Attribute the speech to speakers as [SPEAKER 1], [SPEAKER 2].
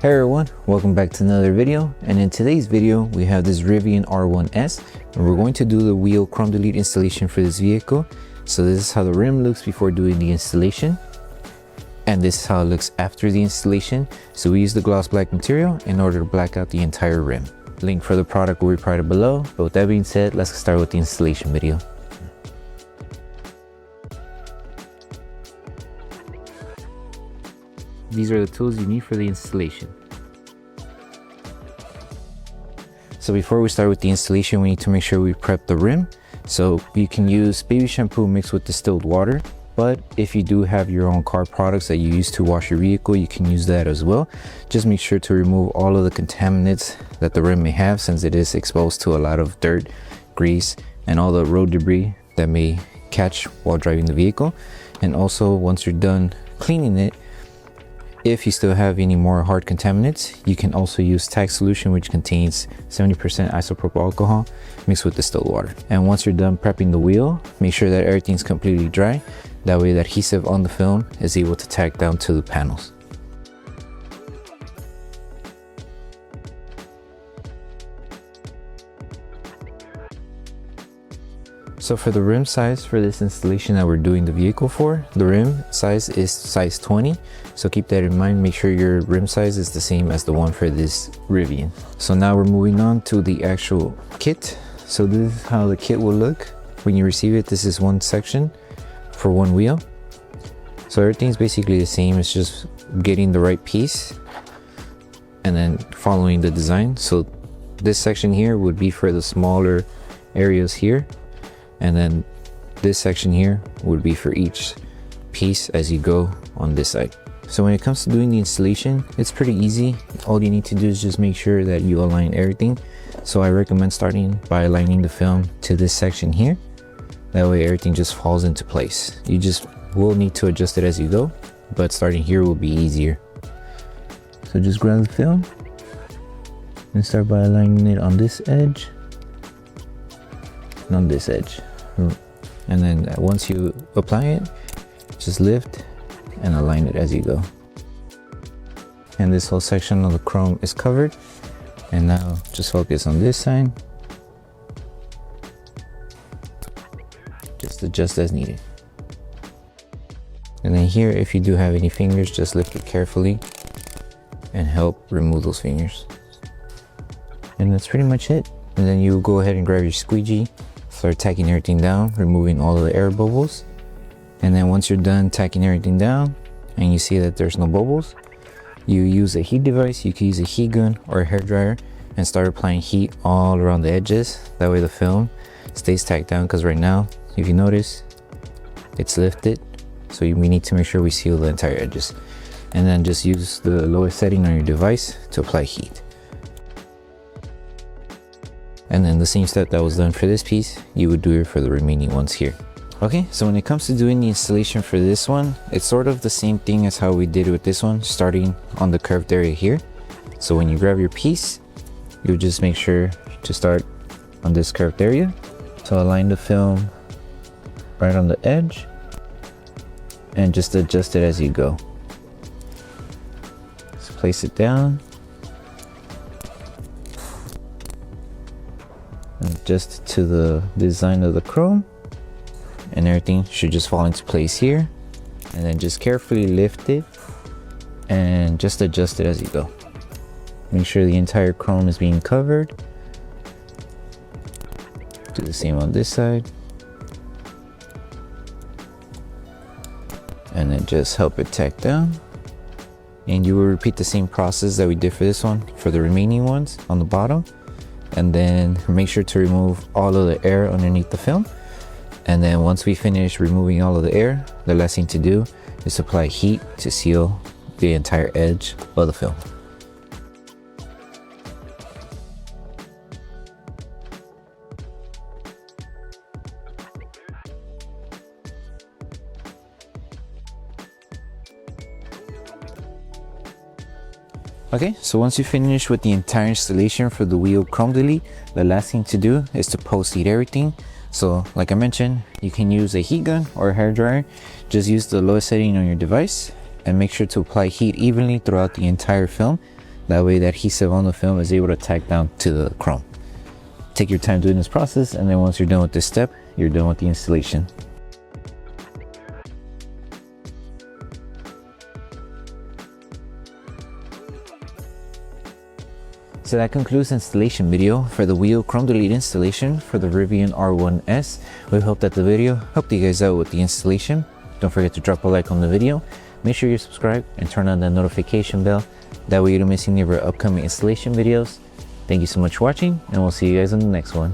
[SPEAKER 1] Hey everyone, welcome back to another video, and in today's video we have this Rivian R1S and we're going to do the wheel chrome delete installation for this vehicle. So this is how the rim looks before doing the installation, and this is how it looks after the installation. So we use the gloss black material in order to black out the entire rim. Link for the product will be provided below, but with that being said, let's start with the installation video. These are the tools you need for the installation. So before we start with the installation, we need to make sure we prep the rim. So you can use baby shampoo mixed with distilled water, but if you do have your own car products that you use to wash your vehicle, you can use that as well. Just make sure to remove all of the contaminants that the rim may have, since it is exposed to a lot of dirt, grease, and all the road debris that may catch while driving the vehicle. And also, once you're done cleaning it, if you still have any more hard contaminants, you can also use TAC solution, which contains 70% isopropyl alcohol mixed with distilled water. And once you're done prepping the wheel, make sure that everything's completely dry. That way the adhesive on the film is able to tack down to the panels. So for the rim size for this installation that we're doing the vehicle for, the rim size is size 20. So keep that in mind. Make sure your rim size is the same as the one for this Rivian. So now we're moving on to the actual kit. So this is how the kit will look when you receive it. This is one section for one wheel. So everything's basically the same. It's just getting the right piece and then following the design. So this section here would be for the smaller areas here. And then this section here would be for each piece as you go on this side. So when it comes to doing the installation, it's pretty easy. All you need to do is just make sure that you align everything. So I recommend starting by aligning the film to this section here. That way everything just falls into place. You just will need to adjust it as you go, but starting here will be easier. So just grab the film and start by aligning it on this edge and on this edge. And then once you apply it, just lift and align it as you go. And this whole section of the chrome is covered. And now just focus on this side. Just adjust as needed. And then here, if you do have any fingers, just lift it carefully and help remove those fingers. And that's pretty much it. And then you go ahead and grab your squeegee, start tacking everything down, removing all of the air bubbles. And then once you're done tacking everything down and you see that there's no bubbles, you use a heat device. You can use a heat gun or a hairdryer and start applying heat all around the edges. That way the film stays tacked down, because right now, if you notice, it's lifted. So we need to make sure we seal the entire edges. And then just use the lowest setting on your device to apply heat. And then the same step that was done for this piece, you would do it for the remaining ones here. Okay, so when it comes to doing the installation for this one, it's sort of the same thing as how we did with this one, starting on the curved area here. So when you grab your piece, you just make sure to start on this curved area. So align the film right on the edge and just adjust it as you go. Just place it down. Adjust to the design of the chrome, and everything should just fall into place here. And then just carefully lift it and just adjust it as you go. Make sure the entire chrome is being covered. Do the same on this side. And then just help it tack down. And you will repeat the same process that we did for this one for the remaining ones on the bottom. And then make sure to remove all of the air underneath the film. And then once we finish removing all of the air, the last thing to do is apply heat to seal the entire edge of the film. Okay, so once you finish with the entire installation for the wheel chrome delete, the last thing to do is to post heat everything. So like I mentioned, you can use a heat gun or a hairdryer. Just use the lowest setting on your device and make sure to apply heat evenly throughout the entire film. That way the adhesive on the film is able to tack down to the chrome. Take your time doing this process, and then once you're done with this step, you're done with the installation. So that concludes the installation video for the wheel chrome delete installation for the Rivian R1S. We hope that the video helped you guys out with the installation. Don't forget to drop a like on the video. Make sure you subscribe and turn on that notification bell. That way you don't miss any of our upcoming installation videos. Thank you so much for watching, and we'll see you guys in the next one.